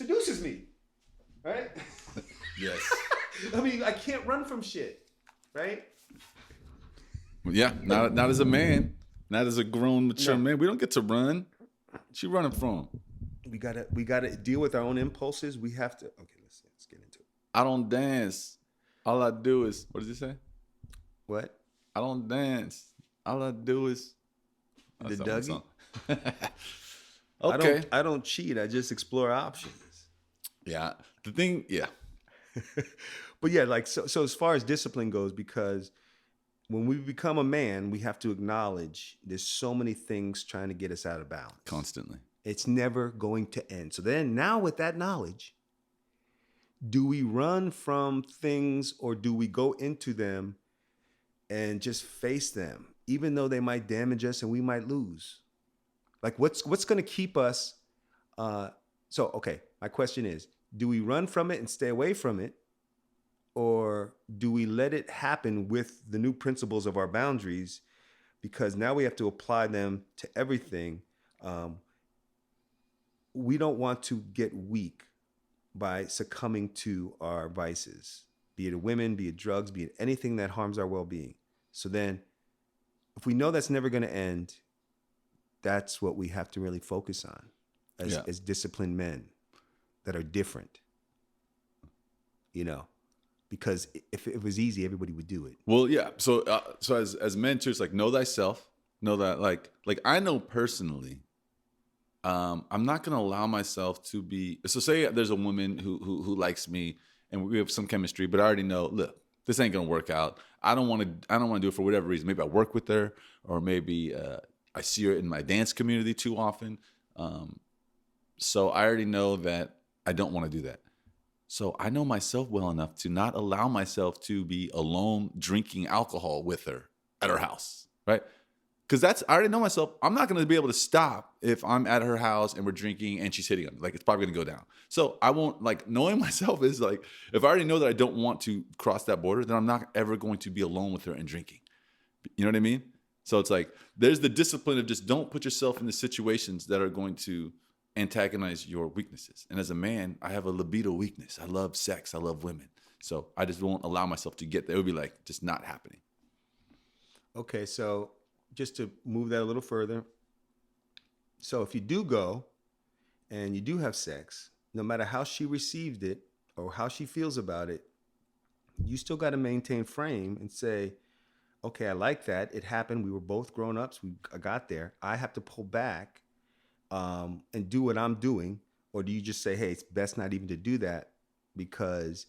seduces me, right? Yes. I mean, I can't run from shit, right? Yeah, not as a man, not as a grown mature No. man. We don't get to run. What you running from? We gotta deal with our own impulses. We have to. Okay, let's get into it. I don't dance. All I do is what does he say? What? I don't dance. All I do is The that's that one Dougie? song. I Okay. don't cheat. I just explore options. Yeah. The thing, yeah. But yeah, like so as far as discipline goes, because when we become a man, we have to acknowledge there's so many things trying to get us out of balance. Constantly. It's never going to end. So then now with that knowledge, do we run from things or do we go into them and just face them, even though they might damage us and we might lose? Like what's going to keep us? Okay, my question is: do we run from it and stay away from it, or do we let it happen with the new principles of our boundaries? Because now we have to apply them to everything. Um, we don't want to get weak by succumbing to our vices, be it women, be it drugs, be it anything that harms our well-being. So then, if we know that's never going to end, that's what we have to really focus on as disciplined men that are different, because if it was easy, everybody would do it. Well, yeah. So as mentors, like know thyself, know that like I know personally, I'm not gonna allow myself to be. So say there's a woman who likes me and we have some chemistry, but I already know, look, this ain't gonna work out. I don't want to do it for whatever reason. Maybe I work with her, or maybe I see her in my dance community too often. So I already know that I don't want to do that. So I know myself well enough to not allow myself to be alone drinking alcohol with her at her house, right? Because I already know myself. I'm not going to be able to stop if I'm at her house and we're drinking and she's hitting on me. Like, it's probably going to go down. So I won't, like, knowing myself is like, if I already know that I don't want to cross that border, then I'm not ever going to be alone with her and drinking. You know what I mean? So it's like, there's the discipline of just don't put yourself in the situations that are going to antagonize your weaknesses. And as a man, I have a libido weakness. I love sex. I love women. So I just won't allow myself to get there. It would be like just not happening. Okay, so just to move that a little further. So if you do go and you do have sex, no matter how she received it or how she feels about it, you still got to maintain frame and say, okay, I like that. It happened. We were both grown ups. I got there. I have to pull back and do what I'm doing. Or do you just say, hey, it's best not even to do that because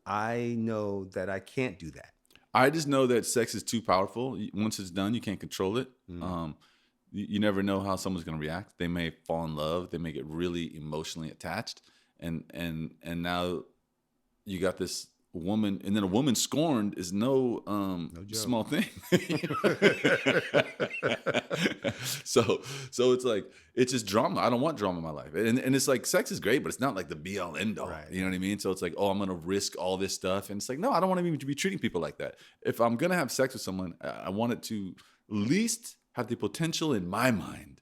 I know that I can't do that? I just know that sex is too powerful. Once it's done, you can't control it. You never know how someone's going to react. They may fall in love. They may get really emotionally attached. And now you got this woman, and then a woman scorned is no small thing. so it's like, it's just drama. I don't want drama in my life. And it's like, sex is great, but it's not like the be all end all. Right. You know what I mean? So it's like, oh, I'm going to risk all this stuff. And it's like, no, I don't want to be treating people like that. If I'm going to have sex with someone, I want it to at least have the potential in my mind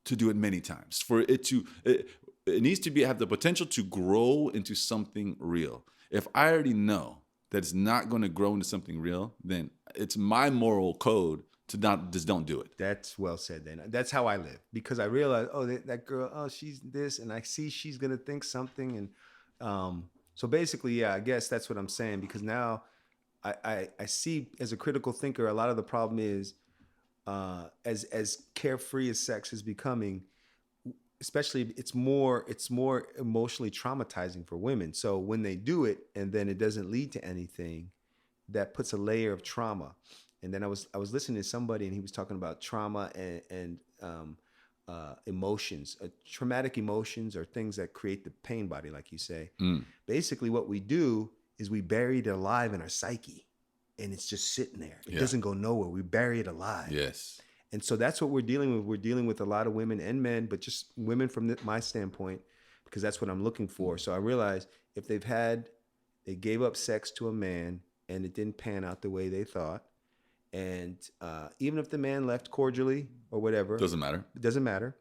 to do it many times. For it to, it needs to have the potential to grow into something real. If I already know that it's not going to grow into something real, then it's my moral code to just don't do it. That's well said. Then that's how I live, because I realize, oh, that girl, oh, she's this, and I see she's gonna think something, and so basically, yeah, I guess that's what I'm saying. Because now I see, as a critical thinker, a lot of the problem is as carefree as sex is becoming, especially it's more emotionally traumatizing for women. So when they do it and then it doesn't lead to anything, that puts a layer of trauma. And then I was listening to somebody and he was talking about trauma and emotions. Traumatic emotions are things that create the pain body, like you say. Basically, what we do is we bury it alive in our psyche, and it's just sitting there. It doesn't go nowhere. We bury it alive. Yes. And so that's what we're dealing with. We're dealing with a lot of women and men, but just women from my standpoint, because that's what I'm looking for. So I realized if they gave up sex to a man and it didn't pan out the way they thought, and even if the man left cordially or whatever, Doesn't matter. It doesn't matter.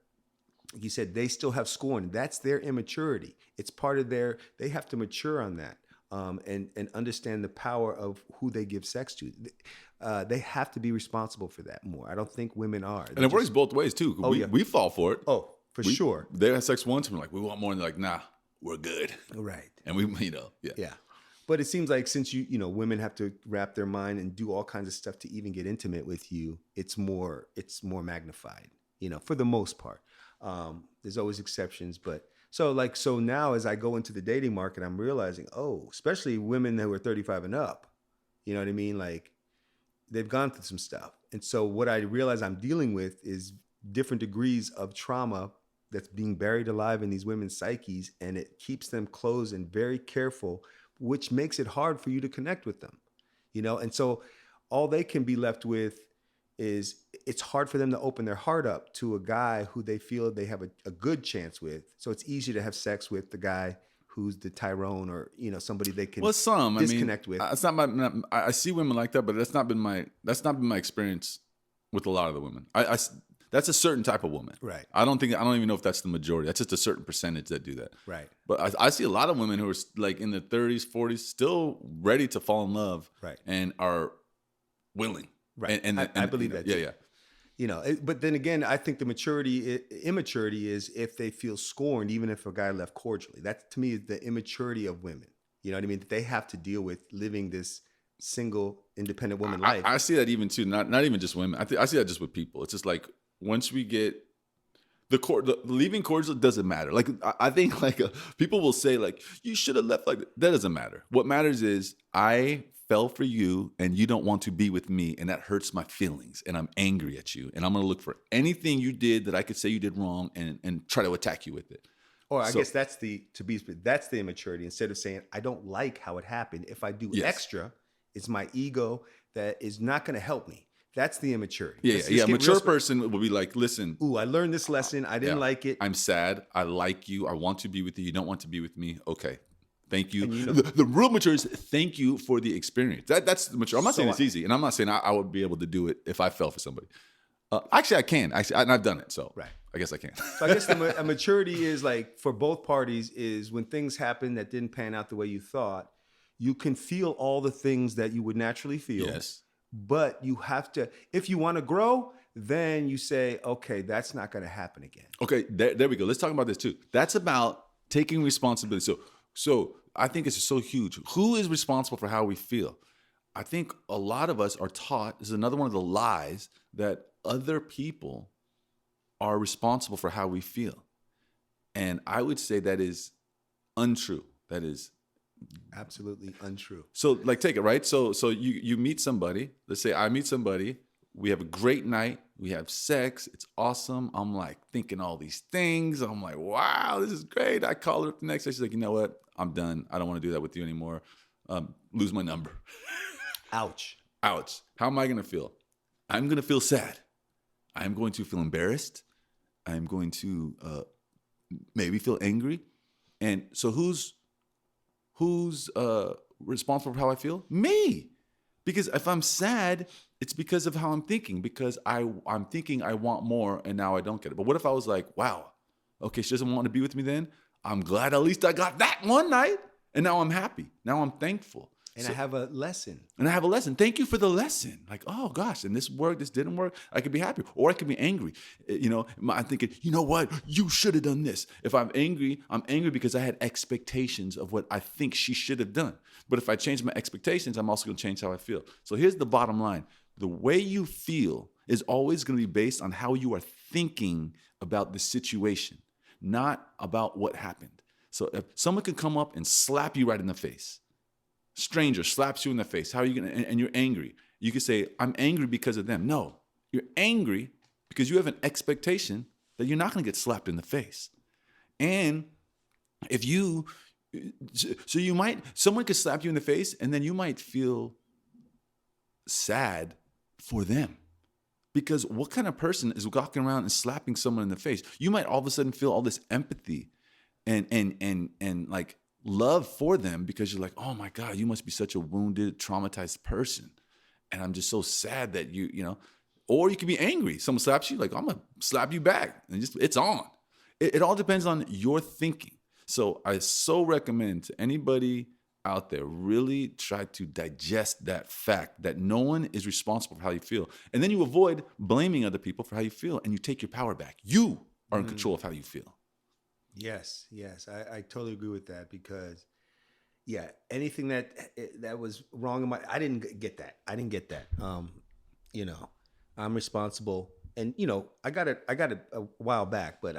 he said they still have scorn. That's their immaturity. It's part of they have to mature on that, and understand the power of who they give sex to. They have to be responsible for that more. I don't think women are. And it works both ways too. We fall for it. Oh, for sure. They had sex once and we're like, we want more, and they're like, nah, we're good. Right. And we, yeah. Yeah. But it seems like since women have to wrap their mind and do all kinds of stuff to even get intimate with you, it's more magnified, for the most part. There's always exceptions, but so now as I go into the dating market, I'm realizing, especially women who are 35 and up, you know what I mean? Like they've gone through some stuff. And so what I realize I'm dealing with is different degrees of trauma that's being buried alive in these women's psyches, and it keeps them closed and very careful, which makes it hard for you to connect with them, And so all they can be left with is it's hard for them to open their heart up to a guy who they feel they have a good chance with. So it's easy to have sex with the guy who's the Tyrone, or somebody they can disconnect with. It's not I see women like that, but that's not been my experience with a lot of the women. That's a certain type of woman. Right. I don't even know if that's the majority. That's just a certain percentage that do that. Right. But I see a lot of women who are like in their 30s, 40s, still ready to fall in love. Right. And are willing. Right. And I believe that too. Yeah. But then again, I think the immaturity is if they feel scorned, even if a guy left cordially. That to me is the immaturity of women. You know what I mean? That they have to deal with living this single, independent woman life. I see that even too. Not even just women. I see that just with people. It's just like once we get the leaving cordial doesn't matter. Like I think like people will say like you should have left like that. That doesn't matter. What matters is I fell for you and you don't want to be with me, and that hurts my feelings, and I'm angry at you, and I'm gonna look for anything you did that I could say you did wrong and try to attack you with it. Or I guess that's the immaturity. Instead of saying I don't like how it happened, if I do extra, it's my ego that is not going to help me. That's the immaturity. Yeah. A mature person will be like, listen. Ooh, I learned this lesson. I didn't like it. I'm sad. I like you. I want to be with you. You don't want to be with me. Okay. Thank you. The real mature is thank you for the experience. That's the mature. I'm not saying it's easy. And I'm not saying I would be able to do it if I fell for somebody. Actually, I can. And I've done it. So right. I guess I can. So I guess a maturity is like for both parties is when things happen that didn't pan out the way you thought, you can feel all the things that you would naturally feel. Yes. But you have to, if you want to grow, then you say, okay, that's not going to happen again. Okay, there we go. Let's talk about this too. That's about taking responsibility. So I think it's so huge. Who is responsible for how we feel? I think a lot of us are taught, this is another one of the lies, that other people are responsible for how we feel. And I would say that is untrue. That is absolutely untrue. So like take it, right? So you meet somebody, let's say I meet somebody, we have a great night, we have sex, it's awesome. I'm like thinking all these things. I'm like, wow, this is great. I call her up the next day. She's like, you know what? I'm done. I don't want to do that with you anymore. Lose my number. Ouch. How am I going to feel? I'm going to feel sad. I'm going to feel embarrassed. I'm going to maybe feel angry. And so who's responsible for how I feel? Me. Because if I'm sad, it's because of how I'm thinking. Because I'm thinking I want more, and now I don't get it. But what if I was like, wow, okay, she doesn't want to be with me then? I'm glad at least I got that one night, and now I'm happy. Now I'm thankful. And I have a lesson. Thank you for the lesson. Like, oh gosh, and this worked, this didn't work. I could be happy, or I could be angry. I'm thinking, you know what? You should have done this. If I'm angry because I had expectations of what I think she should have done. But if I change my expectations, I'm also going to change how I feel. So here's the bottom line. The way you feel is always going to be based on how you are thinking about the situation, not about what happened. So if someone could come up and slap you right in the face, stranger slaps you in the face, how are you going to, and you're angry. You could say, I'm angry because of them. No, you're angry because you have an expectation that you're not going to get slapped in the face. And someone could slap you in the face and then you might feel sad for them. Because what kind of person is walking around and slapping someone in the face? You might all of a sudden feel all this empathy and like love for them because you're like, oh my God, you must be such a wounded, traumatized person. And I'm just so sad that you know, or you could be angry. Someone slaps you, like, I'm going to slap you back. And it's on. It all depends on your thinking. So I so recommend to anybody out there, really try to digest that fact that no one is responsible for how you feel. And then you avoid blaming other people for how you feel, and you take your power back. You are in control of how you feel. Yes, yes, I totally agree with that because, yeah, anything that was wrong in my, I didn't get that. I didn't get that. You know, I'm responsible, and I got it. I got it a while back, but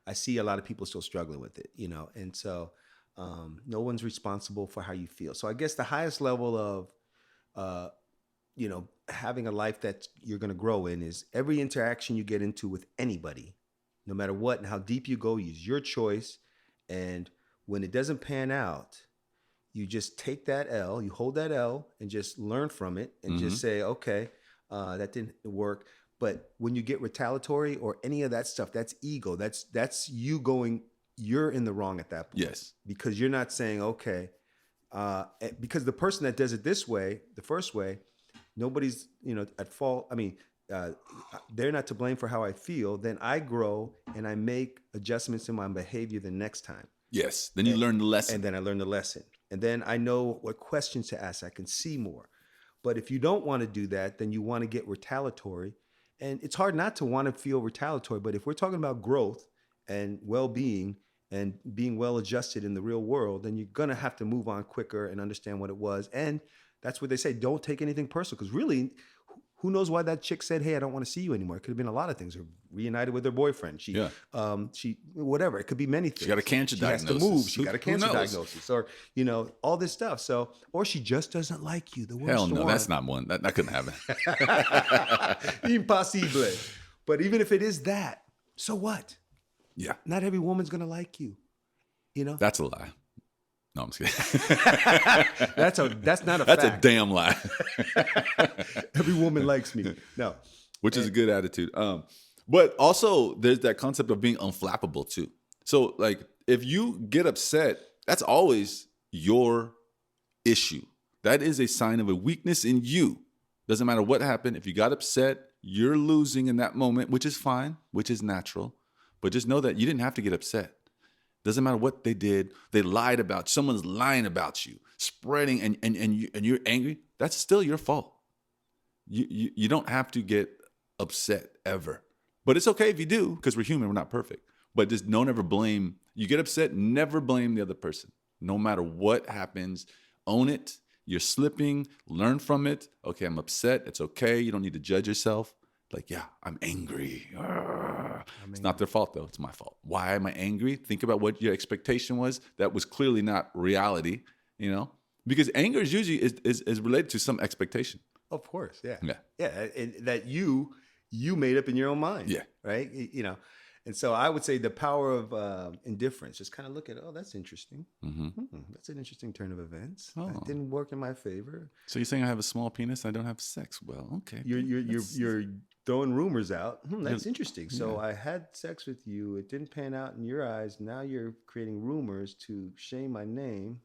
I see a lot of people still struggling with it. And so no one's responsible for how you feel. So I guess the highest level of having a life that you're going to grow in is every interaction you get into with anybody, no matter what and how deep you go, is your choice. And when it doesn't pan out, you just take that L, you hold that L and just learn from it and just say, okay, that didn't work. But when you get retaliatory or any of that stuff, that's ego. That's you going, you're in the wrong at that point. Yes. Because you're not saying, okay, because the person that does it this way, the first way, nobody's, at fault. I mean, they're not to blame for how I feel. Then I grow and I make adjustments in my behavior the next time. Yes. Then you learn the lesson. And then I learn the lesson. And then I know what questions to ask. I can see more. But if you don't want to do that, then you want to get retaliatory. And it's hard not to want to feel retaliatory. But if we're talking about growth and well-being and being well-adjusted in the real world, then you're going to have to move on quicker and understand what it was. And that's what they say. Don't take anything personal. Because really, who knows why that chick said, hey, I don't want to see you anymore. It could have been a lot of things. Or reunited with her boyfriend. She whatever. It could be many things. She got a cancer diagnosis. She has to move. She got a cancer diagnosis. Or, all this stuff. So, or she just doesn't like you. The worst Hell no, one. that's not one. That couldn't happen. Impossible. But even if it is that, so what? Yeah. Not every woman's going to like you. That's a lie. No, I'm just kidding. That's not a That's fact. a damn lie. Every woman likes me. No. Which is a good attitude. But also there's that concept of being unflappable too. So like if you get upset, that's always your issue. That is a sign of a weakness in you. Doesn't matter what happened. If you got upset, you're losing in that moment, which is fine, which is natural. But just know that you didn't have to get upset. Doesn't matter what they did. They lied about you. Someone's lying about you, spreading, and you're angry. That's still your fault. You don't have to get upset ever. But it's okay if you do, because we're human. We're not perfect. But just don't ever blame. You get upset, never blame the other person. No matter what happens, own it. You're slipping. Learn from it. Okay, I'm upset. It's okay. You don't need to judge yourself. Like, yeah, I'm angry. It's not their fault, though. It's my fault. Why am I angry? Think about what your expectation was. That was clearly not reality, Because anger is usually is related to some expectation. Of course, yeah. Yeah. Yeah, and that you made up in your own mind. Yeah. Right? And so I would say the power of indifference. Just kind of look at, oh, that's interesting. That's an interesting turn of events. Oh. That didn't work in my favor. So you're saying I have a small penis? I don't have sex? Well, okay. You're throwing rumors out. That's interesting. So I had sex with you. It didn't pan out in your eyes. Now you're creating rumors to shame my name.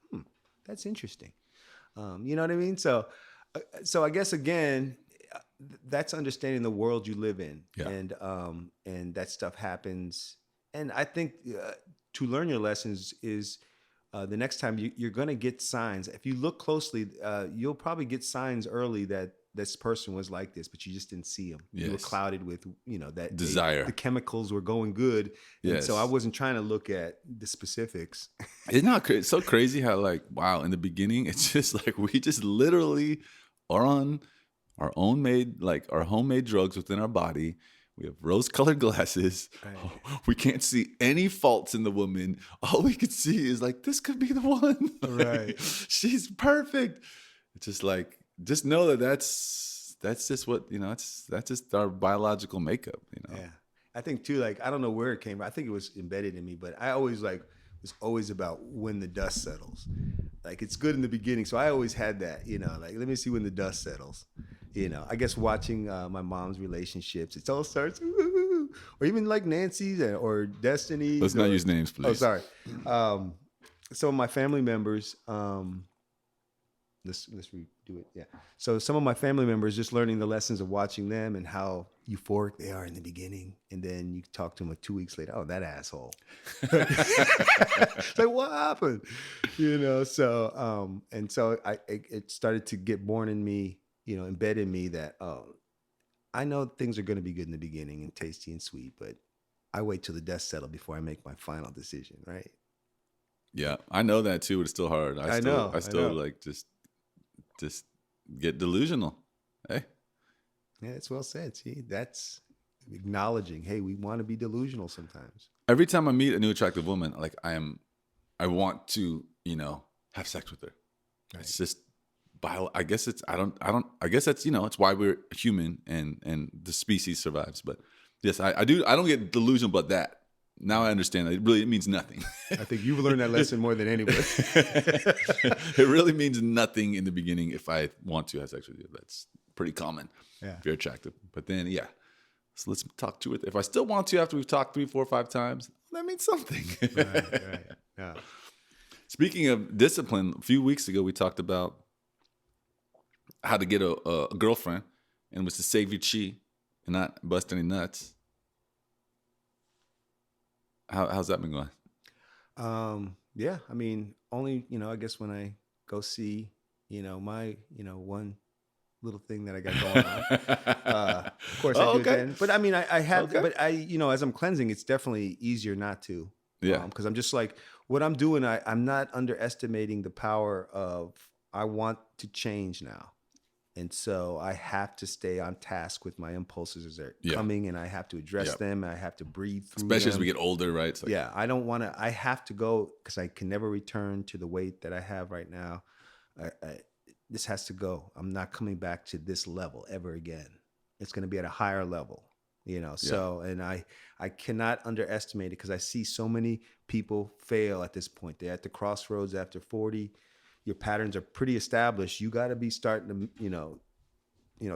That's interesting. You know what I mean? So I guess again, that's understanding the world you live in, and that stuff happens. And I think to learn your lessons is the next time you're going to get signs. If you look closely, you'll probably get signs early that this person was like this, but you just didn't see them. Yes. You were clouded with that desire. The chemicals were going good, and so I wasn't trying to look at the specifics. It's so crazy how wow, in the beginning it's just like we just literally are on our own our homemade drugs within our body. We have rose-colored glasses. Right. We can't see any faults in the woman. All we could see is this could be the one. Right. She's perfect. It's just just know that's just what, that's just our biological makeup, Yeah. I think too, I don't know where it came from. I think it was embedded in me, but I always was always about when the dust settles. It's good in the beginning. So I always had that, let me see when the dust settles. I guess watching my mom's relationships, it all starts, or even Nancy's or Destiny's. Let's not use names, please. Oh, sorry. Some of my family members, let's redo it. Yeah. So some of my family members, just learning the lessons of watching them and how euphoric they are in the beginning, and then you talk to them like 2 weeks later. Oh, that asshole! It's like, what happened? And so it started to get born in me, embed in me that, I know things are going to be good in the beginning and tasty and sweet, but I wait till the dust settle before I make my final decision, right? Yeah, I know that too, but it's still hard. I know. like just get delusional. Hey, Yeah, it's well said. See, that's acknowledging, hey, we want to be delusional sometimes. every time I meet a new attractive woman, like I want to, have sex with her. Right. It's just I guess it's I guess that's it's why we're human and the species survives. But yes, I don't get delusional about that. Now I understand that it means nothing. I think you've learned that lesson more than anybody. It really means nothing in the beginning if I want to have sex with you. That's pretty common if you're attractive. But then, yeah. So let's talk to it. If I still want to after we've talked 3, 4, 5 times, that means something. Right. Yeah. Speaking of discipline, a few weeks ago we talked about how to get a girlfriend, and it was to save your chi and not bust any nuts. How's that been going? Yeah, I mean, only, I guess when I go see, my, one little thing that I got going on. Of course I do it then. But I mean, I have, but as I'm cleansing, it's definitely easier not to. Yeah. Because I'm just like, what I'm doing, I'm not underestimating the power of, I want to change now. And so I have to stay on task with my impulses as they're coming, and I have to address them. And I have to breathe through Especially them. as we get older, right? It's like, I don't want to, I have to go because I can never return to the weight that I have right now. This has to go. I'm not coming back to this level ever again. It's going to be at a higher level, So, and I cannot underestimate it because I see so many people fail at this point. They're at the crossroads after 40. Your patterns are pretty established. You got to be starting to,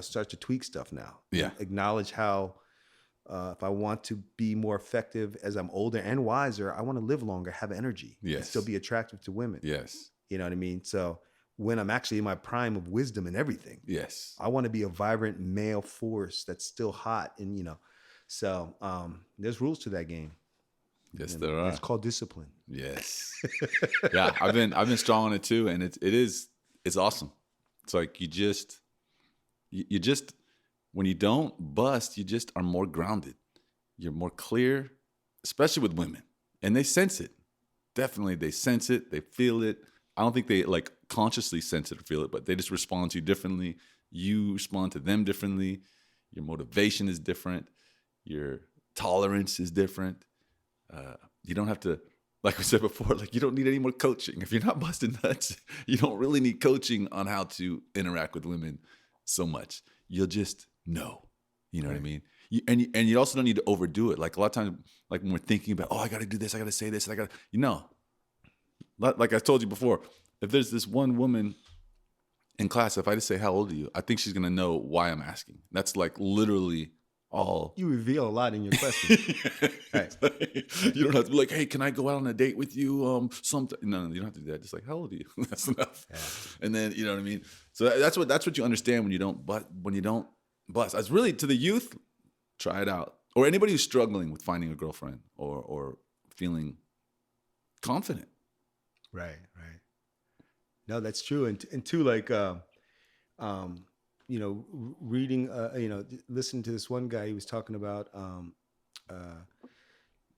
start to tweak stuff now. Yeah. Acknowledge how, if I want to be more effective as I'm older and wiser, I want to live longer, have energy, and still be attractive to women. Yes. You know what I mean? So when I'm actually in my prime of wisdom and everything, yes, I want to be a vibrant male force that's still hot. And, so there's rules to that game. Yes, there are. It's called discipline. Yes. Yeah, I've been strong on it too, and it's awesome. It's like you just when you don't bust, you just are more grounded. You're more clear, especially with women, and they sense it. Definitely, they sense it. They feel it. I don't think they like consciously sense it or feel it, but they just respond to you differently. You respond to them differently. Your motivation is different. Your tolerance is different. You don't have to, like we said before, like you don't need any more coaching. If you're not busting nuts, you don't really need coaching on how to interact with women so much. You'll just know. You know what I mean? And you also don't need to overdo it. Like a lot of times, like when we're thinking about, I got to do this, I got to say this, like I told you before, if there's this one woman in class, if I just say, how old are you? I think she's going to know why I'm asking. That's like literally all. You reveal a lot in your question. Right. You don't have to be like, hey, can I go out on a date with you? No, you don't have to do that. Just like, how old are you? That's enough. Yeah. And then, you know what I mean? So that's what you understand when you don't bust. It's really to the youth, try it out. Or anybody who's struggling with finding a girlfriend or feeling confident. Right. No, that's true. And too, like, reading, listening to this one guy, he was talking about,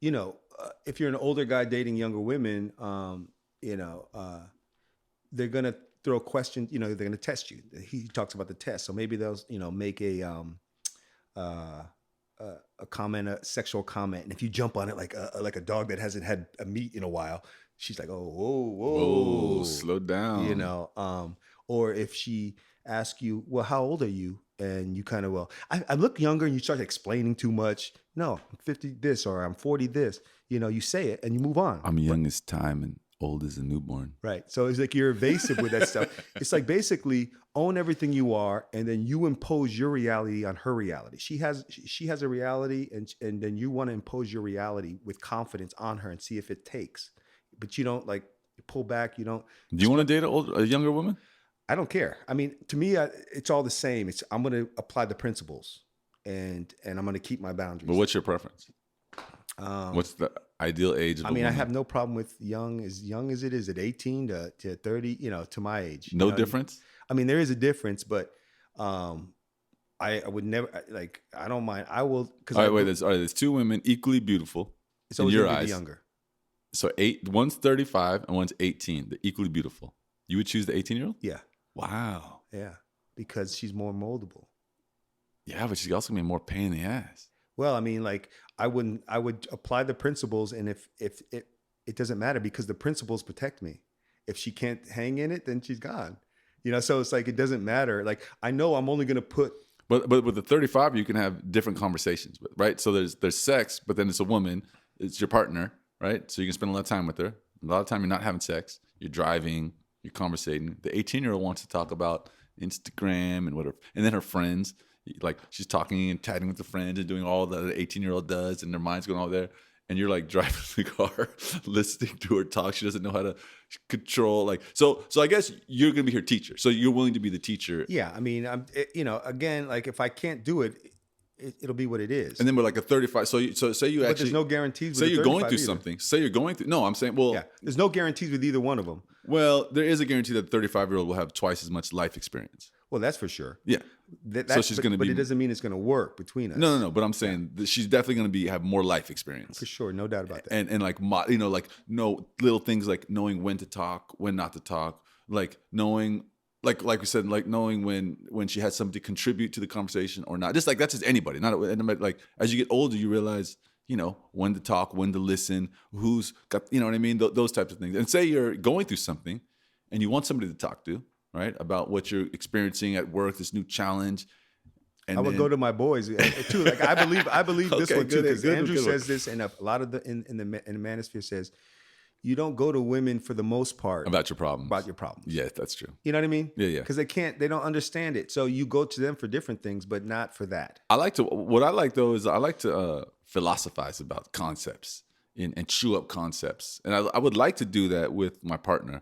if you're an older guy dating younger women, they're going to throw questions, they're going to test you. He talks about the test. So maybe they'll, make a comment, a sexual comment. And if you jump on it like a dog that hasn't had a meat in a while, she's like, oh, whoa, slow down. Or if she asks you, well, how old are you? And you kind of, I look younger, and you start explaining too much. No, I'm 50 this, or I'm 40 this. You say it and you move on. I'm young as time and old as a newborn. Right. So it's like you're evasive with that stuff. It's like basically own everything you are, and then you impose your reality on her reality. She has a reality, and then you want to impose your reality with confidence on her and see if it takes. But you don't like pull back. You don't. Do you want to date a younger woman? I don't care. I mean, to me, it's all the same. I'm going to apply the principles, and I'm going to keep my But boundaries. what's your preference? Um, What's the ideal age of I a mean, I woman? have no problem with young as it is at 18 to 30. To my age. No You know, difference? I mean, there is a difference, but I would never like. I don't mind. I will because All right, there's two women equally beautiful it's in always your going to be eyes. the younger. So one's 35 and one's 18. They're equally beautiful. You would choose the 18-year-old? Yeah, Wow. yeah, because she's more moldable. Yeah, but she's also gonna be more pain in the ass. Well, I mean, like I would apply the principles, and if it doesn't matter because the principles protect me. If she can't hang in it, then she's gone. So it's like it doesn't matter. Like I know I'm only going to put. But with the 35, you can have different conversations with, right? So there's sex, but then it's a woman, it's your partner, right? So you can spend a lot of time with her. A lot of time you're not having sex, you're driving, you're conversating. The 18-year-old wants to talk about Instagram and whatever, and then her friends, like she's talking and chatting with the friends and doing all that the 18-year-old does, and their mind's going all there. And you're like driving the car, listening to her talk. She doesn't know how to control. Like so I guess you're gonna be her teacher. So you're willing to be the teacher. Yeah, I mean, again, like if I can't do it, it'll be what it is. And then we're like a 35. So say you but actually. there's no guarantees. Say With you're the going 35 through either. something. Say you're going through. No, I'm saying. Well, Yeah, there's no guarantees with either one of them. well, there is a guarantee that the 35-year-old will have twice as much life experience. Well, that's for sure. Yeah. So she's going to But be. it doesn't mean it's going to work between us. No. But I'm saying that she's definitely going to have more life experience. For sure, no doubt about that. And like like no little things like knowing when to talk, when not to talk, like knowing like we said, like knowing when she has something to contribute to the conversation or not. Just like that's just anybody. Not like as you get older, you realize when to talk, when to listen, who's got what I mean, those types of things. And say you're going through something, and you want somebody to talk to, right, about what you're experiencing at work, this new challenge. And I would go to my boys too. Like I believe this Okay, one too, good, because good, Andrew good one. says this, and a lot of the in the manosphere says, you don't go to women for the most part about your problems. about your problems. Yeah, that's true. You know what I mean? Yeah. Because they don't understand it. So you go to them for different things, but not for that. What I like though is I like to philosophize about concepts and chew up concepts, and I would like to do that with my partner.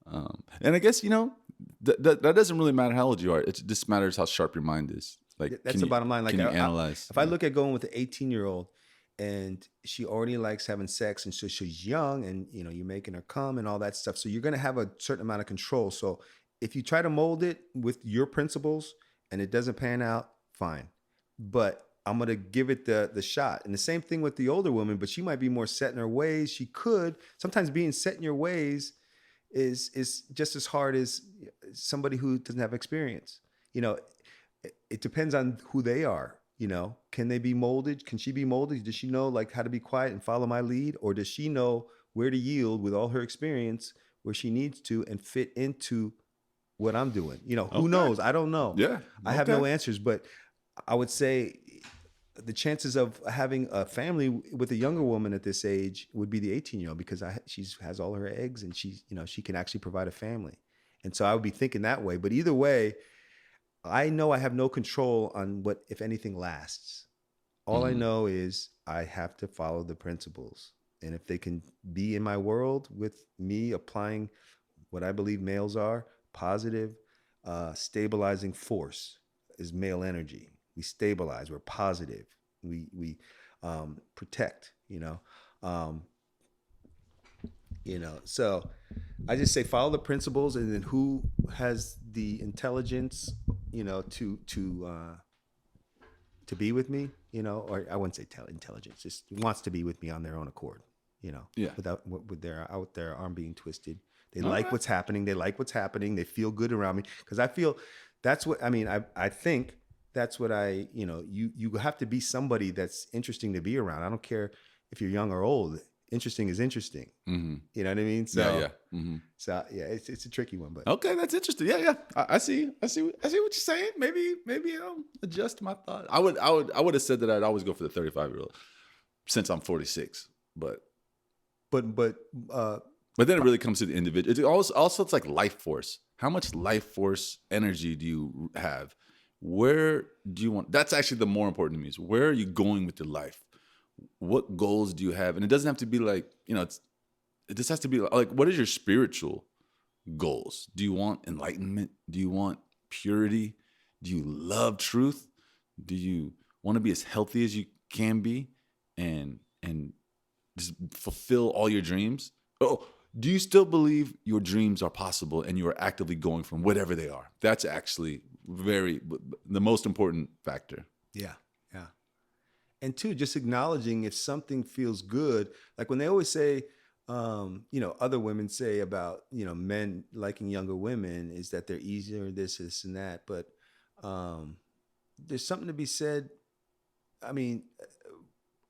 And I guess that doesn't really matter how old you are. It just matters how sharp your mind is. Like That's the bottom line. Like can you analyze? if I look at going with an 18-year-old and she already likes having sex, and so she's young, and you're making her come and all that stuff, so you're going to have a certain amount of control. So if you try to mold it with your principles and it doesn't pan out, fine. But I'm going to give it the shot. And the same thing with the older woman, but she might be more set in her ways. She could sometimes being set in your ways is just as hard as somebody who doesn't have experience. It depends on who they are. Can they be molded? Can she be molded? Does she know like how to be quiet and follow my lead? Or does she know where to yield with all her experience where she needs to and fit into what I'm doing? Who knows? I don't know. Yeah. I have no answers, but I would say the chances of having a family with a younger woman at this age would be the 18-year-old, because she has all her eggs, and she can actually provide a family. And so I would be thinking that way. But either way, I know I have no control on what, if anything, lasts. All I know is I have to follow the principles. And if they can be in my world with me applying what I believe males are, positive, stabilizing force is male energy. We stabilize, we're positive, we protect, so I just say follow the principles, and then who has the intelligence, to be with me, or I wouldn't say intelligence, just wants to be with me on their own accord, without with their out their arm being twisted. They like what's happening. They like what's happening. They feel good around me, because I feel that's what I mean. I think that's what you have to be somebody that's interesting to be around. I don't care if you're young or old. Interesting is interesting. Mm-hmm. You know what I mean? So, yeah. Mm-hmm. So yeah, it's a tricky one, but Okay, that's interesting. Yeah. I see what you're saying. Maybe I'll adjust my thought. I would have said that I'd always go for the 35-year-old since I'm 46. But then it really comes to the individual. It's also it's like life force. How much life force energy do you have? Where do you want? That's actually the more important to me. Is where are you going with your life? What goals do you have? And it doesn't have to be like, it just has to be like, what is your spiritual goals? Do you want enlightenment? Do you want purity? Do you love truth? Do you want to be as healthy as you can be and just fulfill all your dreams? Oh, do you still believe your dreams are possible and you are actively going from whatever they are? That's actually the most important factor. Yeah. Yeah. And two, just acknowledging if something feels good, like when they always say, other women say about, men liking younger women is that they're easier, this and that. But there's something to be said, I mean,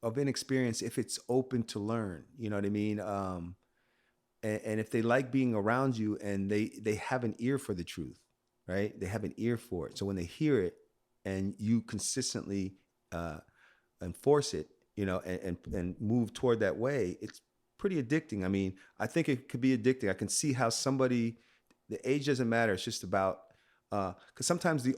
of inexperience if it's open to learn, you know what I mean? And if they like being around you and they have an ear for the truth, right? They have an ear for it. So when they hear it and you consistently enforce it, and move toward that way, it's pretty addicting. I mean, I think it could be addicting. I can see how the age doesn't matter. It's just about, because sometimes an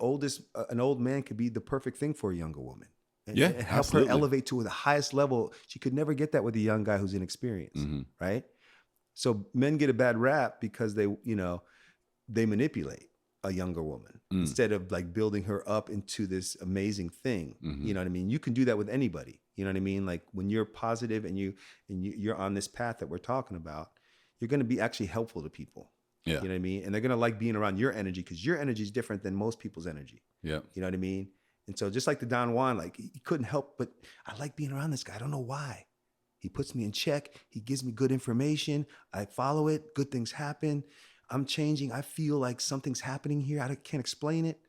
old man could be the perfect thing for a younger woman. And help absolutely. her elevate to the highest level. She could never get that with a young guy who's inexperienced, right? So men get a bad rap because they manipulate a younger woman instead of like building her up into this amazing thing. You know what I mean? You can do that with anybody. You know what I mean? Like when you're positive and you're on this path that we're talking about, you're going to be actually helpful to people. Yeah. You know what I mean? And they're going to like being around your energy because your energy is different than most people's energy. Yeah. You know what I mean? And so just like the Don Juan, like he couldn't help, but I like being around this guy. I don't know why. He puts me in check. He gives me good information. I follow it. Good things happen. I'm changing. I feel like something's happening here. I can't explain it,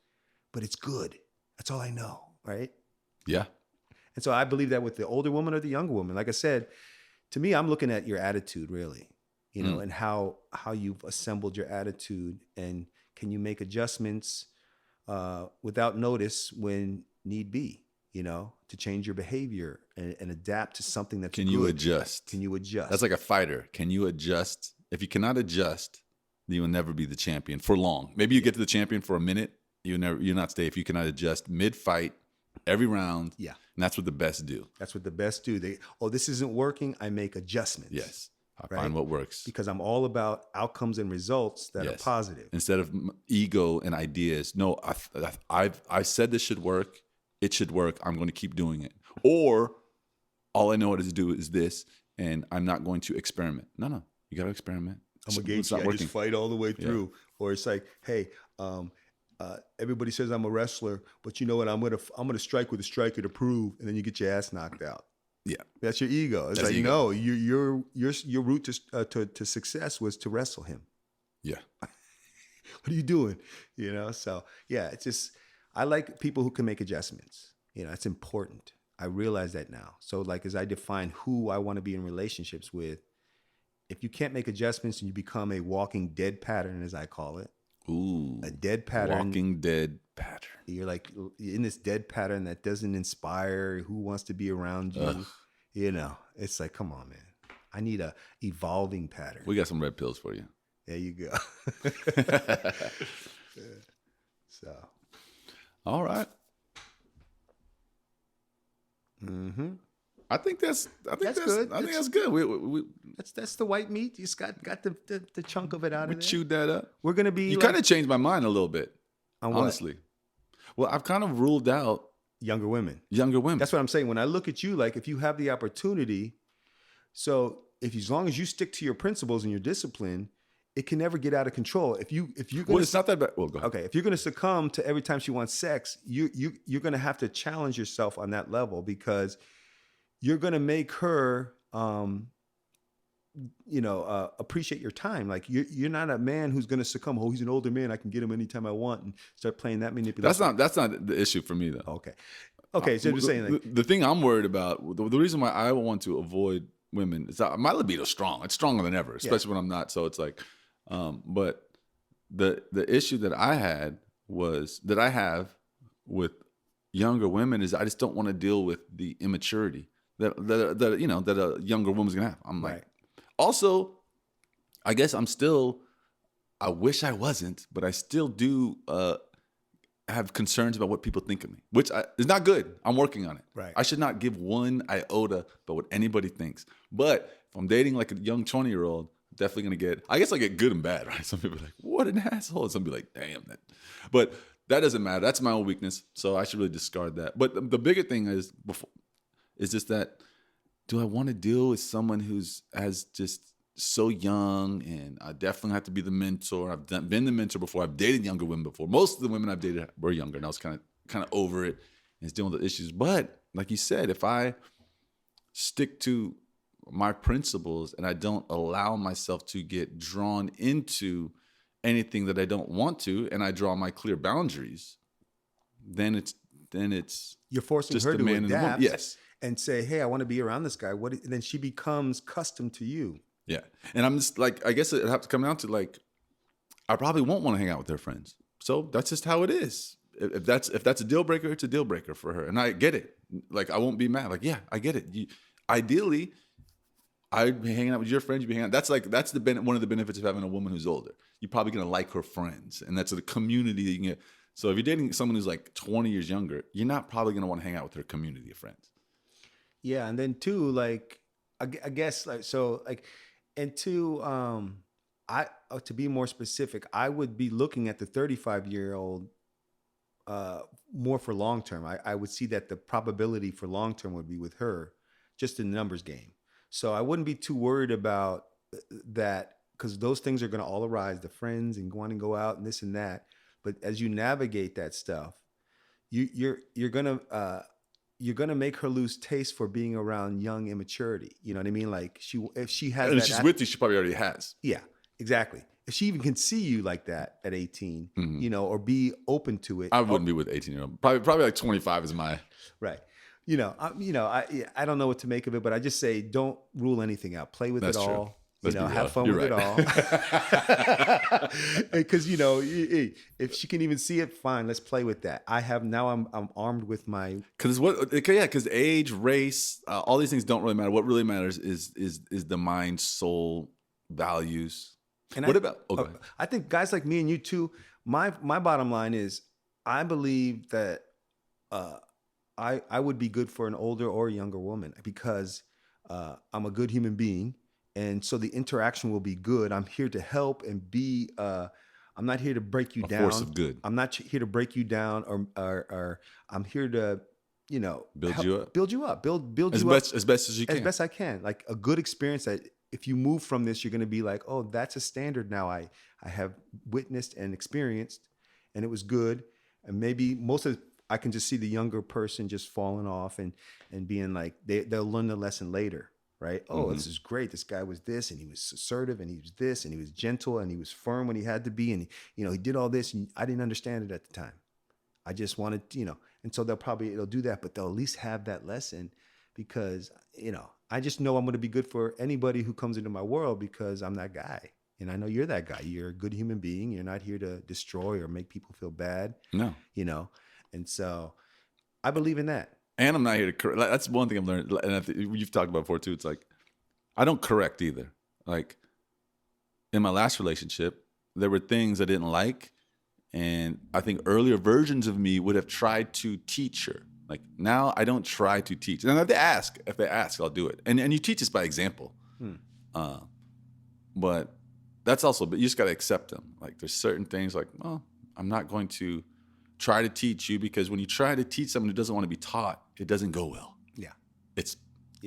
but it's good. That's all I know, right? Yeah. And so I believe that with the older woman or the younger woman. Like I said, to me, I'm looking at your attitude really, and how you've assembled your attitude, and can you make adjustments without notice when need be, to change your behavior and adapt to something that's Can good. you adjust? Can you adjust? That's like a fighter. Can you adjust? If you cannot adjust, then you will never be the champion for long. Maybe you get to the champion for a minute. You'll not stay if you cannot adjust mid-fight, every round. Yeah. And that's what the best do. That's what the best do. This isn't working. I make adjustments. Yes. I find what works. Because I'm all about outcomes and results that are positive. Instead of ego and ideas. No, I said this should work. It should work. I'm going to keep doing it. Or all I know how to do is this, and I'm not going to experiment. No. You got to experiment. I'm against you. I just fight all the way through. Yeah. Or it's like, hey, everybody says I'm a wrestler, but you know what? I'm gonna strike with a striker to prove, and then you get your ass knocked out. Yeah, that's your ego. It's like, no, your route to success was to wrestle him. Yeah. What are you doing? So yeah, it's just, I like people who can make adjustments. It's important. I realize that now. So like, as I define who I want to be in relationships with, if you can't make adjustments and you become a walking dead pattern, as I call it. Ooh, a dead pattern. Walking dead pattern. You're like in this dead pattern that doesn't inspire. Who wants to be around you? It's like, come on, man. I need a evolving pattern. We got some red pills for you. There you go. So, all right. I think that's good. I think that's good. We that's the white meat. You just got the chunk of it out of there. We chewed that up. We're gonna be. You kind of changed my mind a little bit. On honestly. Well, I've kind of ruled out younger women. That's what I'm saying. When I look at you, like if you have the opportunity, so as long as you stick to your principles and your discipline, it can never get out of control. If you're gonna, well, it's not that bad. Well, go ahead. Okay, if you're gonna succumb to every time she wants sex, you're gonna have to challenge yourself on that level, because you're gonna make her appreciate your time. Like you're not a man who's going to succumb. Oh, he's an older man. I can get him anytime I want, and start playing that manipulation. That's not the issue for me though. Okay. So I'm just saying, like, the thing I'm worried about, the reason why I want to avoid women is that my libido's strong. It's stronger than ever, especially when I'm not. So it's like, but the issue that I have with younger women is I just don't want to deal with the immaturity that a younger woman's gonna have. I'm like. Right. Also, I guess I wish I wasn't, but I still do have concerns about what people think of me, which is not good. I'm working on it. Right. I should not give one iota about what anybody thinks. But if I'm dating like a young 20-year-old, definitely gonna get. I guess I get good and bad, right? Some people are like, "What an asshole!" Some people are like, "Damn that," but that doesn't matter. That's my own weakness, so I should really discard that. But the bigger thing is just that, do I want to deal with someone who's as just so young, and I definitely have to be the mentor. Been the mentor before. I've dated younger women before. Most of the women I've dated were younger, and I was kind of over it and dealing with the issues. But like you said, if I stick to my principles and I don't allow myself to get drawn into anything that I don't want to, and I draw my clear boundaries, then it's You're forcing just her the to man and the woman. adapt Yes. and say, hey, I want to be around this guy. And then she becomes custom to you. Yeah. And I'm just like, I guess it have to come down to like, I probably won't want to hang out with her friends. So that's just how it is. If that's a deal breaker, it's a deal breaker for her. And I get it. Like, I won't be mad. Like, yeah, I get it. Ideally, I'd be hanging out with your friends. You'd be hanging out. That's one of the benefits of having a woman who's older. You're probably going to like her friends. And that's the community that you can get. So if you're dating someone who's like 20 years younger, you're not probably going to want to hang out with her community of friends. Yeah. And then two, like, I guess like, so like, and two, to be more specific, I would be looking at the 35-year-old more for long term. I would see that the probability for long term would be with her, just in the numbers game. So I wouldn't be too worried about that, because those things are going to all arise, the friends and want to go out and this and that. But as you navigate that stuff, you're gonna make her lose taste for being around young immaturity. You know what I mean? Like if she has, And that if she's with you, she probably already has. yeah, exactly. If she even can see you like that at 18, Mhm. you know, or be open to it. I wouldn't be with 18-year-old. Probably like 25 is my. Right. I don't know what to make of it, but I just say don't rule anything out. Play with That's it true. all. Let's be Have real. fun You're with right. it all. Because if she can even see it, fine. Let's play with that. I'm armed with my. Because age, race, all these things don't really matter. What really matters is the mind, soul, values. And What about? Okay. I think guys like me and you too. My bottom line is, I believe that I would be good for an older or younger woman, because I'm a good human being, and so the interaction will be good. I'm here to help and be. I'm not here to break you down. Force of good. I'm not here to break you down, or I'm here to, Build you up. build you up, build As you best up as best as you can. as best I can. Like a good experience that if you move from this, you're going to be like, oh, that's a standard now I have witnessed and experienced, and it was good. And maybe I can just see the younger person just falling off and being like, they'll learn the lesson later, right? Oh, this is great. This guy was this, and he was assertive, and he was this, and he was gentle, and he was firm when he had to be, and he did all this, and I didn't understand it at the time. I just wanted, and so it'll do that, but they'll at least have that lesson, because, I just know I'm going to be good for anybody who comes into my world, because I'm that guy. And I know you're that guy. You're a good human being. You're not here to destroy or make people feel bad. No. And so I believe in that. And I'm not here to correct. That's one thing I've learned, and you've talked about before too. It's like, I don't correct either. Like, in my last relationship, there were things I didn't like, and I think earlier versions of me would have tried to teach her. Like, now I don't try to teach. And if they ask, I'll do it. And you teach us by example. But you just got to accept them. Like, there's certain things like, well, I'm not going to try to teach you, because when you try to teach someone who doesn't want to be taught, it doesn't go well. Yeah. It's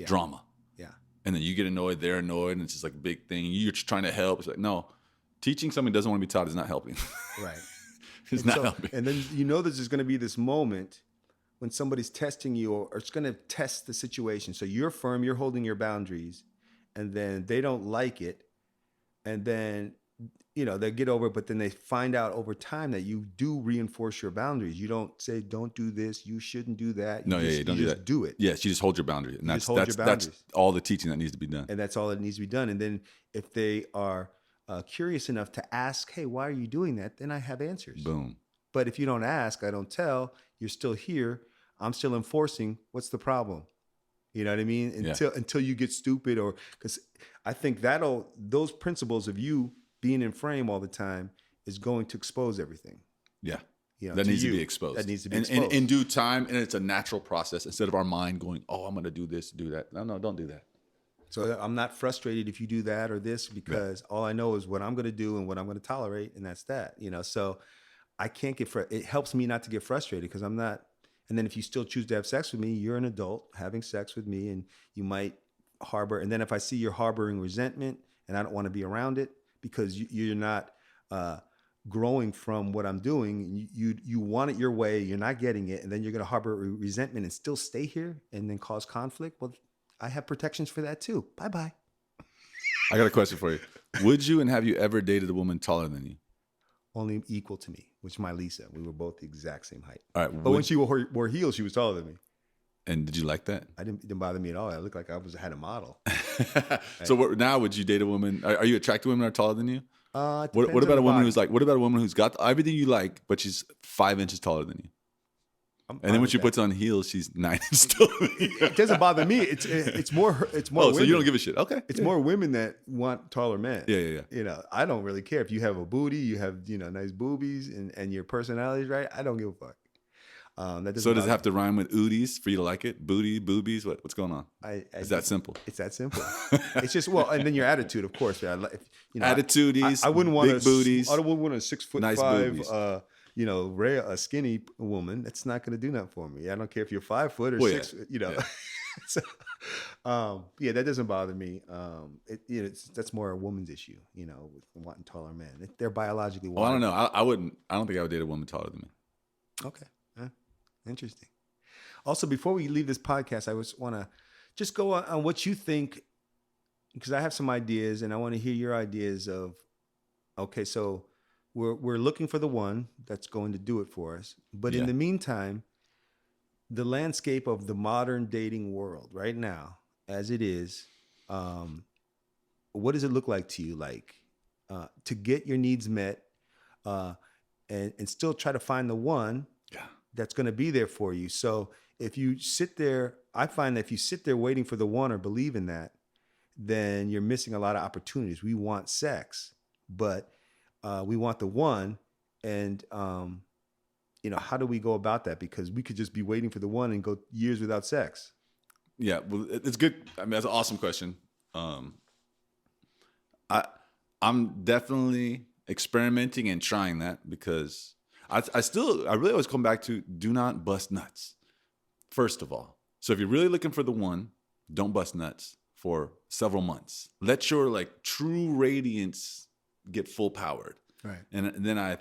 drama. Yeah. And then you get annoyed, they're annoyed, and it's just like a big thing. You're just trying to help. It's like, no, teaching someone who doesn't want to be taught is not helping. Right. It's not helping. And then there's going to be this moment when somebody's testing you, or it's going to test the situation. So you're firm, you're holding your boundaries, and then they don't like it. And then, they get over it, but then they find out over time that you do reinforce your boundaries. You don't say, don't do this, you shouldn't do that. Don't do that. Do it. Yes, you just hold your boundaries. And hold your that's boundaries. all the teaching that needs to be done. And that's all that needs to be done. And then if they are curious enough to ask, hey, why are you doing that? Then I have answers. Boom. But if you don't ask, I don't tell, you're still here, I'm still enforcing, what's the problem? You know what I mean? Until you get stupid, or because I think those principles of you being in frame all the time is going to expose everything. Yeah. That needs to be exposed. In due time, and it's a natural process, instead of our mind going, oh, I'm going to do this, do that. No, don't do that. So I'm not frustrated if you do that or this, because all I know is what I'm going to do and what I'm going to tolerate, and that's that. So I can't get it helps me not to get frustrated because I'm not. And then if you still choose to have sex with me, you're an adult having sex with me, and you might harbor. And then if I see you're harboring resentment, and I don't want to be around it because you're not growing from what I'm doing, you want it your way, you're not getting it, and then you're going to harbor resentment and still stay here and then cause conflict. Well, I have protections for that too. Bye bye. I got a question for you. Would you and have you ever dated a woman taller than you? Only equal to me, which my Lisa. We were both the exact same height. All right. But when she wore heels, she was taller than me. And did you like that? It didn't bother me at all. I looked like I had a model. So now would you date a woman? Are you attracted to women that are taller than you? What about a woman what about a woman who's got everything you like, but she's 5 inches taller than you? And then when she puts on heels, she's 9 inches taller than you. It doesn't bother me. It's more. Oh, women. So you don't give a shit? Okay. It's more women that want taller men. Yeah. I don't really care if you have a booty, you have nice boobies, and your personality's right. I don't give a fuck. So does it have to rhyme with ooties for you to like it? Booty, boobies, what's going on? It's that simple. It's that simple. It's just and then your attitude, of course. Attitudes. I wouldn't want big booties. I wouldn't want a 6'5", nice boobies. a skinny woman. That's not going to do nothing for me. I don't care if you're 5 foot or 6. Yeah. So, that doesn't bother me. That's more a woman's issue. With wanting taller men. They're biologically wired. Well, I don't know. I wouldn't. I don't think I would date a woman taller than me. Okay. Interesting. Also, before we leave this podcast, I want to just go on what you think, because I have some ideas and I want to hear your ideas of, okay, so we're looking for the one that's going to do it for us. But in the meantime, the landscape of the modern dating world right now, as it is, what does it look like to you? Like to get your needs met and still try to find the one that's going to be there for you. So if you sit there, I find that if you sit there waiting for the one or believe in that, then you're missing a lot of opportunities. We want sex, but we want the one. And, how do we go about that? Because we could just be waiting for the one and go years without sex. Yeah, well, it's good. I mean, that's an awesome question. I'm definitely experimenting and trying that because I really always come back to do not bust nuts, first of all. So if you're really looking for the one, don't bust nuts for several months. Let your true radiance get full powered. Right. And then I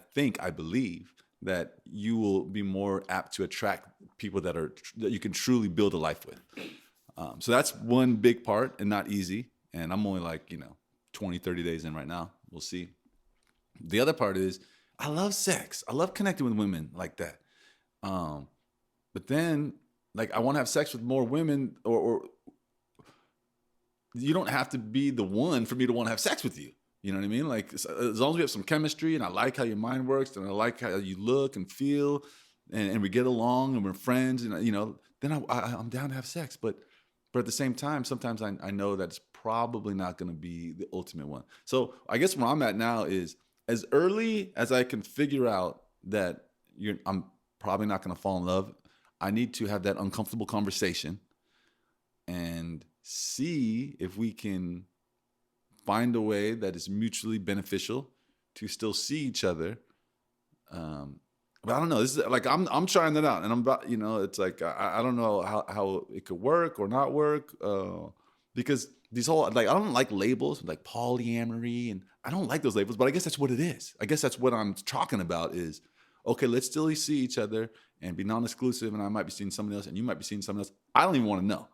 believe that you will be more apt to attract people that you can truly build a life with. So that's one big part and not easy. And I'm only 20, 30 days in right now. We'll see. The other part is, I love sex. I love connecting with women like that. But then, I want to have sex with more women, or you don't have to be the one for me to want to have sex with you. You know what I mean? As long as we have some chemistry and I like how your mind works and I like how you look and feel and we get along and we're friends and, then I'm down to have sex. But at the same time, sometimes I know that it's probably not going to be the ultimate one. So I guess where I'm at now is, as early as I can figure out that I'm probably not going to fall in love, I need to have that uncomfortable conversation and see if we can find a way that is mutually beneficial to still see each other. But I don't know. This is I'm trying that out, and I'm about it's I don't know how it could work or not work because these whole I don't like labels like polyamory, and I don't like those labels, but I guess that's what it is. I guess that's what I'm talking about is, okay, let's still see each other and be non-exclusive, and I might be seeing somebody else and you might be seeing someone else. I don't even want to know,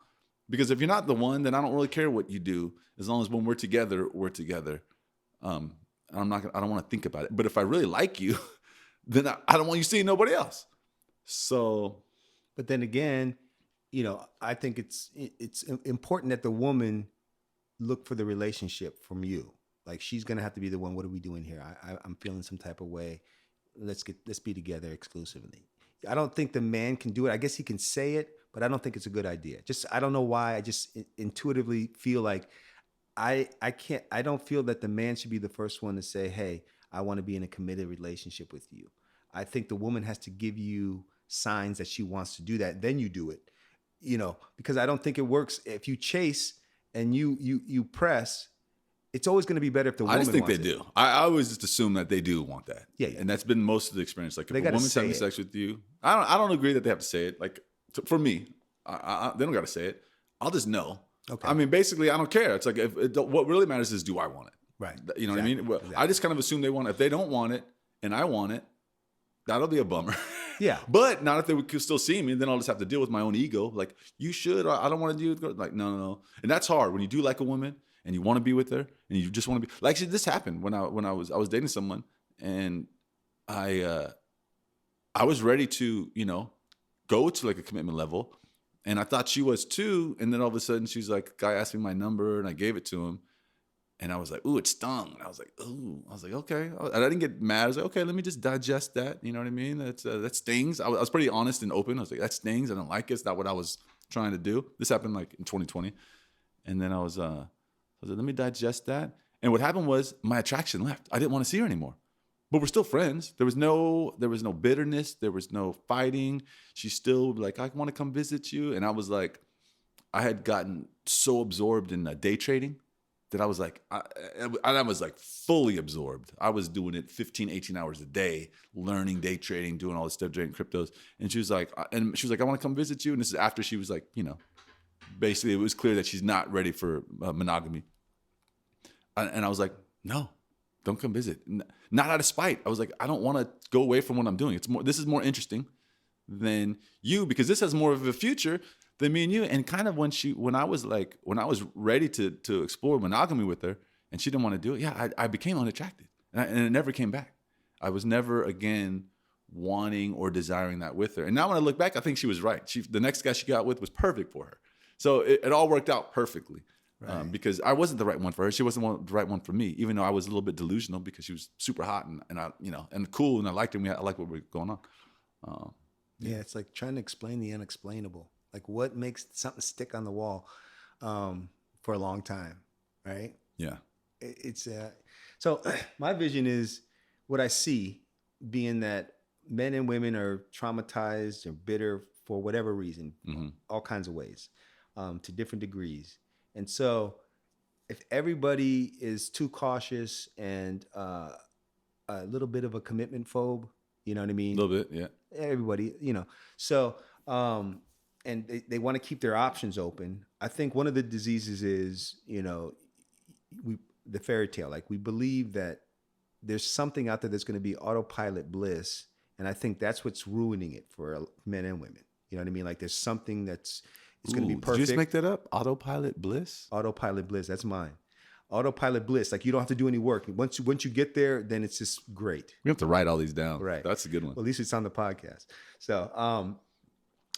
because if you're not the one, then I don't really care what you do, as long as when we're together, we're together. And I don't want to think about it. But if I really like you, then I don't want you seeing nobody else. So, but then again, I think it's important that the woman look for the relationship from you. She's gonna have to be the one. What are we doing here? I'm feeling some type of way. Let's be together exclusively. I don't think the man can do it. I guess he can say it, but I don't think it's a good idea. I don't know why. I just intuitively feel like I can't. I don't feel that the man should be the first one to say, "Hey, I want to be in a committed relationship with you." I think the woman has to give you signs that she wants to do that. Then you do it. Because I don't think it works if you chase and you press, it's always going to be better if the woman I just think they wants it. do. I always just assume that they do want that. Yeah, yeah. And that's been most of the experience. Like if They a gotta woman's say having it. sex with you, I don't agree that they have to say it. Like for me, they don't got to say it. I'll just know. Okay. I mean, basically, I don't care. It's like what really matters is, do I want it? Right. You know what I mean? Well, I just kind of assume they want it. If they don't want it and I want it, that'll be a bummer. Yeah. But not if they could still see me. Then I'll just have to deal with my own ego. Like, you should. I don't want to do it. Like, no. And that's hard when you do like a woman and you want to be with her and you just want to be. Like, actually, this happened when I was dating someone and I was ready to go to like a commitment level, and I thought she was too. And then all of a sudden, she's like, guy asked me my number, and I gave it to him. And I was like, ooh, it stung. And I was like, ooh. I was like, okay. And I didn't get mad. I was like, okay, let me just digest that. You know what I mean? That stings. I was pretty honest and open. I was like, that stings. I don't like it. It's not what I was trying to do. This happened like in 2020. And then I was like, let me digest that. And what happened was my attraction left. I didn't want to see her anymore. But we're still friends. There was no bitterness. There was no fighting. She's still like, I want to come visit you. And I was like, I had gotten so absorbed in day trading that I was like, I was like fully absorbed. I was doing it 15, 18 hours a day, learning day trading, doing all this stuff, trading cryptos. And she was like, I want to come visit you. And this is after she was like, basically it was clear that she's not ready for monogamy. And I was like, no, don't come visit. Not out of spite. I was like, I don't want to go away from what I'm doing. This is more interesting than you, because this has more of a future than me and you. And kind of when I was ready to explore monogamy with her and she didn't want to do it, yeah, I became unattracted and it never came back. I was never again wanting or desiring that with her. And now when I look back, I think she was right. The next guy she got with was perfect for her. So it all worked out perfectly. Right. Because I wasn't the right one for her. She wasn't the right one for me, even though I was a little bit delusional because she was super hot and I, and cool, and I liked her. I liked what was going on. Yeah, it's like trying to explain the unexplainable. Like what makes something stick on the wall for a long time, right? Yeah. It's so my vision is what I see being that men and women are traumatized or bitter for whatever reason, all kinds of ways, to different degrees. And so if everybody is too cautious and a little bit of a commitment phobe, you know what I mean? A little bit, yeah. Everybody, So, and they want to keep their options open. I think one of the diseases is, the fairy tale. Like we believe that there's something out there that's going to be autopilot bliss. And I think that's what's ruining it for men and women. You know what I mean? Like there's something it's going to be perfect. Did you just make that up? Autopilot bliss? Autopilot bliss. That's mine. Autopilot bliss. Like you don't have to do any work. Once you get there, then it's just great. We have to write all these down. Right. That's a good one. Well, at least it's on the podcast. So,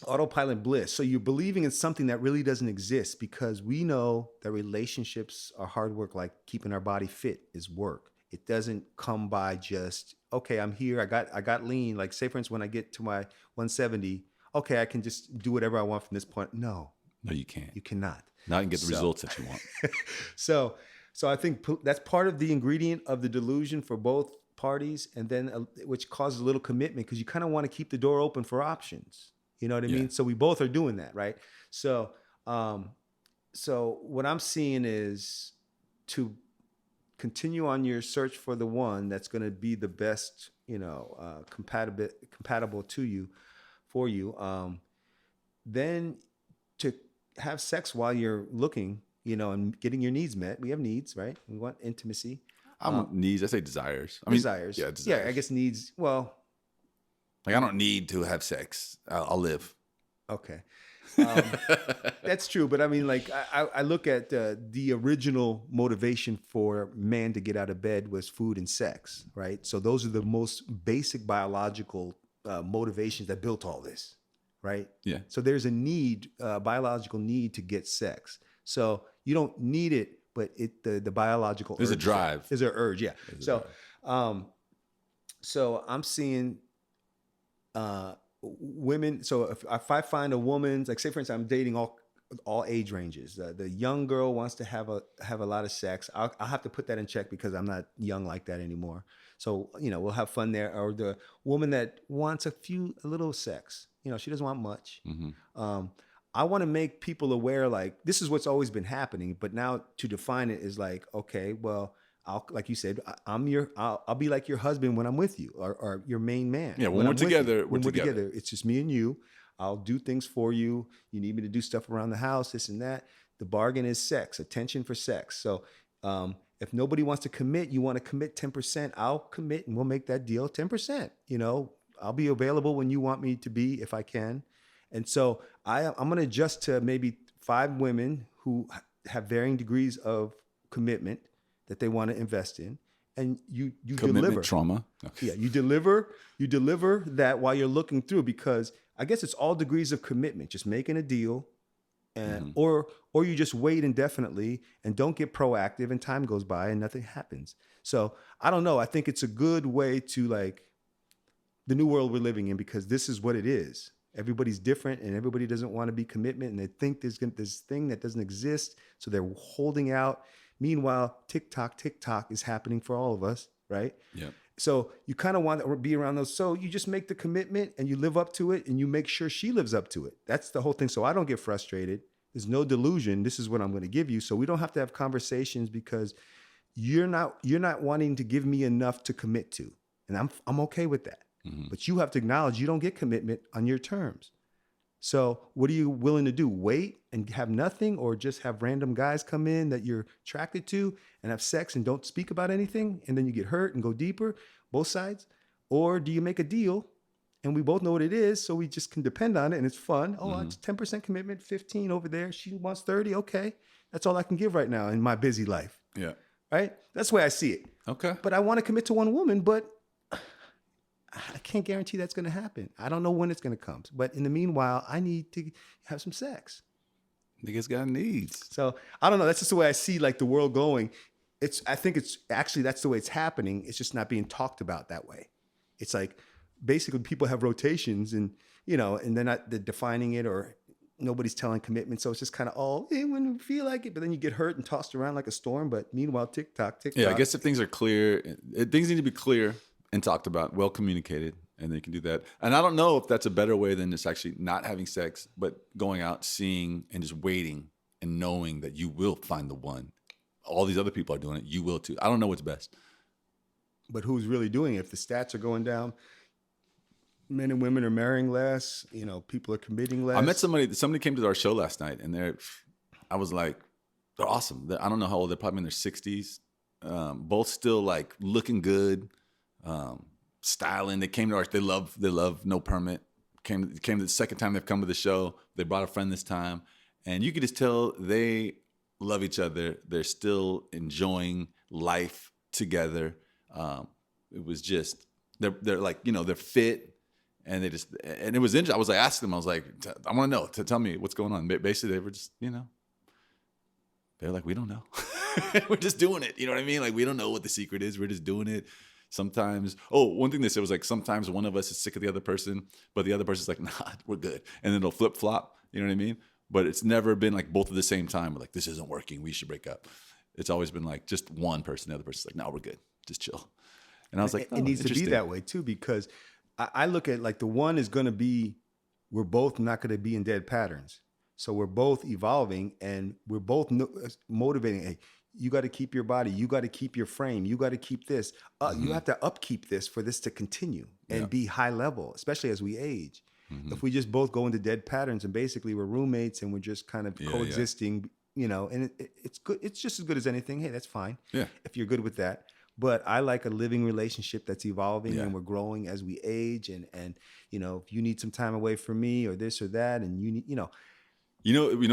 autopilot bliss. So you're believing in something that really doesn't exist, because we know that relationships are hard work. Like keeping our body fit is work. It doesn't come by just, okay, I'm here. I got lean. Like say for instance, when I get to my 170, okay, I can just do whatever I want from this point. No, you can't. You cannot. Now you can get the results that you want. So I think that's part of the ingredient of the delusion for both parties, and then which causes a little commitment because you kind of want to keep the door open for options. You know what I mean? So we both are doing that, right? So, so what I'm seeing is to continue on your search for the one that's going to be the best, compatible to you, for you. Then to have sex while you're looking, and getting your needs met. We have needs, right? We want intimacy. I want needs. I say desires. Desires. Yeah, desires. Yeah, I guess needs. Well, like I don't need to have sex. I'll live. Okay. That's true. But I mean, like I look at the original motivation for man to get out of bed was food and sex, right? So those are the most basic biological motivations that built all this, right? Yeah. So there's a need, biological need to get sex. So you don't need it, but the biological there's a drive. There's an urge, yeah. So so I'm seeing women. So if I find a woman, like say for instance, I'm dating all age ranges. The young girl wants to have a lot of sex. I'll have to put that in check because I'm not young like that anymore. So we'll have fun there. Or the woman that wants a little sex. She doesn't want much. Mm-hmm. I want to make people aware, like, this is what's always been happening, but now to define it is like, okay, well, I'll, like you said, I'll be like your husband when I'm with you, or your main man. Yeah, when when we're I'm with you. together, we're When we're together. together, it's just me and you. I'll do things for you. You need me to do stuff around the house, this and that. The bargain is sex, attention for sex. So if nobody wants to commit, you want to commit 10%, I'll commit and we'll make that deal 10%. You know, I'll be available when you want me to be, if I can. And so I'm going to adjust to maybe 5 women who have varying degrees of commitment that they want to invest in. And you Commitment deliver. trauma. Okay. Yeah, you deliver that while you're looking through, because I guess it's all degrees of commitment, just making a deal, and or you just wait indefinitely and don't get proactive, and time goes by and nothing happens. So I don't know. I think it's a good way to, like, the new world we're living in, because this is what it is. Everybody's different and everybody doesn't want to be commitment, and they think there's this thing that doesn't exist. So they're holding out. Meanwhile, TikTok is happening for all of us, right? Yeah. So you kind of want to be around those. So you just make the commitment and you live up to it, and you make sure she lives up to it. That's the whole thing. So I don't get frustrated. There's no delusion. This is what I'm going to give you. So we don't have to have conversations, because you're not wanting to give me enough to commit to. And I'm okay with that. But you have to acknowledge you don't get commitment on your terms. So what are you willing to do? Wait and have nothing, or just have random guys come in that you're attracted to and have sex and don't speak about anything, and then you get hurt and go deeper, both sides? Or do you make a deal and we both know what it is, so we just can depend on it and it's fun? Oh, it's 10% commitment, 15 over there. She wants 30. Okay. That's all I can give right now in my busy life. Yeah. Right? That's the way I see it. Okay. But I want to commit to one woman, but I can't guarantee that's going to happen. I don't know when it's going to come. But in the meanwhile, I need to have some sex. Niggas got needs. So I don't know. That's just the way I see, like, the world going. I think it's actually, that's the way it's happening. It's just not being talked about that way. It's like, basically people have rotations, and, you know, and they're defining it, or nobody's telling commitment. So it's just kind of all, hey, when we feel like it, but then you get hurt and tossed around like a storm. But meanwhile, TikTok. Yeah, I guess if things are clear, things need to be clear and talked about, well communicated, and they can do that. And I don't know if that's a better way than just actually not having sex, but going out, seeing, and just waiting and knowing that you will find the one. All these other people are doing it. You will too. I don't know what's best. But who's really doing it? If the stats are going down, men and women are marrying less, you know, people are committing less. I met somebody came to our show last night, and I was like, they're awesome. I don't know how old they're, probably in their 60s. Both still, like, looking good. Styling. They came to ours. They love No Permit. Came the second time they've come to the show. They brought a friend this time, and you could just tell they love each other. They're still enjoying life together. It was just they're like, you know, they're fit, and it was interesting. I was like asking them. I was like, I want to know. Tell me what's going on. Basically, they were just, you know, they're like, we don't know. We're just doing it. You know what I mean? Like, we don't know what the secret is. We're just doing it. Sometimes, one thing they said was, like, sometimes one of us is sick of the other person, but the other person's like, nah, we're good. And then it'll flip flop. You know what I mean? But it's never been like both at the same time. We're like, this isn't working. We should break up. It's always been like just one person. The other person's like, no, we're good. Just chill. And I was like, it needs to be that way too, because I look at, like, the one is going to be, we're both not going to be in dead patterns. So we're both evolving, and we're both motivating. Hey, you got to keep your body. You got to keep your frame. You got to keep this. You have to upkeep this for this to continue and be high level, especially as we age. If we just both go into dead patterns and basically we're roommates and we're just kind of coexisting, you know, and it's good. It's just as good as anything. Hey, that's fine. Yeah. If you're good with that. But I like a living relationship that's evolving and we're growing as we age. And, you know, if you need some time away from me or this or that, and you need, you know,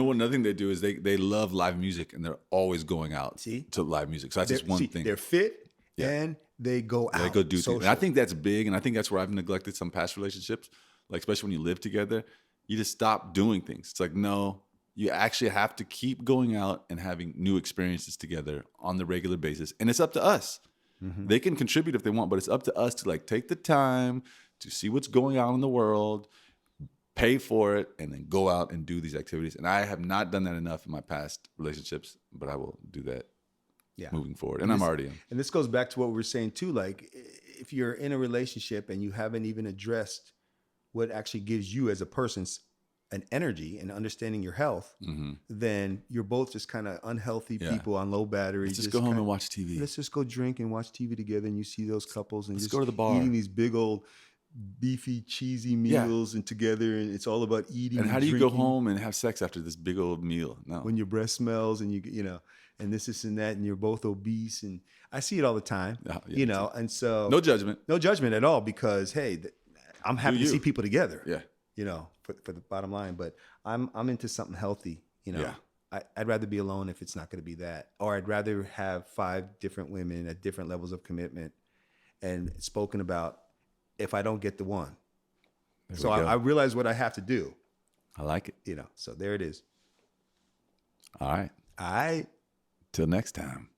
what another thing they do is they love live music, and they're always going out to live music. So that's just one thing. They're fit and they go out. They go do things. And I think that's big, and I think that's where I've neglected some past relationships, like especially when you live together. You just stop doing things. It's like, no, you actually have to keep going out and having new experiences together on the regular basis. And it's up to us. They can contribute if they want, but it's up to us to, like, take the time to see what's going on in the world, pay for it, and then go out and do these activities. And I have not done that enough in my past relationships, but I will do that moving forward. And I'm already in. And this goes back to what we were saying too. Like, if you're in a relationship and you haven't even addressed what actually gives you as a person an energy and understanding your health, then you're both just kind of unhealthy people on low battery. Let's just go home and watch TV. Let's just go drink and watch TV together. And you see those couples and Let's just go to the bar. eating these big old beefy, cheesy meals and together. And it's all about eating. And how do you go home and have sex after this big old meal? No. When your breath smells and you know, and this and that, and you're both obese. And I see it all the time, you know, and so no judgment at all, because, hey, I'm happy to see people together. Yeah. You know, for the bottom line, but I'm into something healthy, you know. Yeah. I'd rather be alone if it's not going to be that, or I'd rather have 5 different women at different levels of commitment and spoken about if I don't get the one. So I realize what I have to do. I like it. You know, so there it is. All right. All right. Till next time.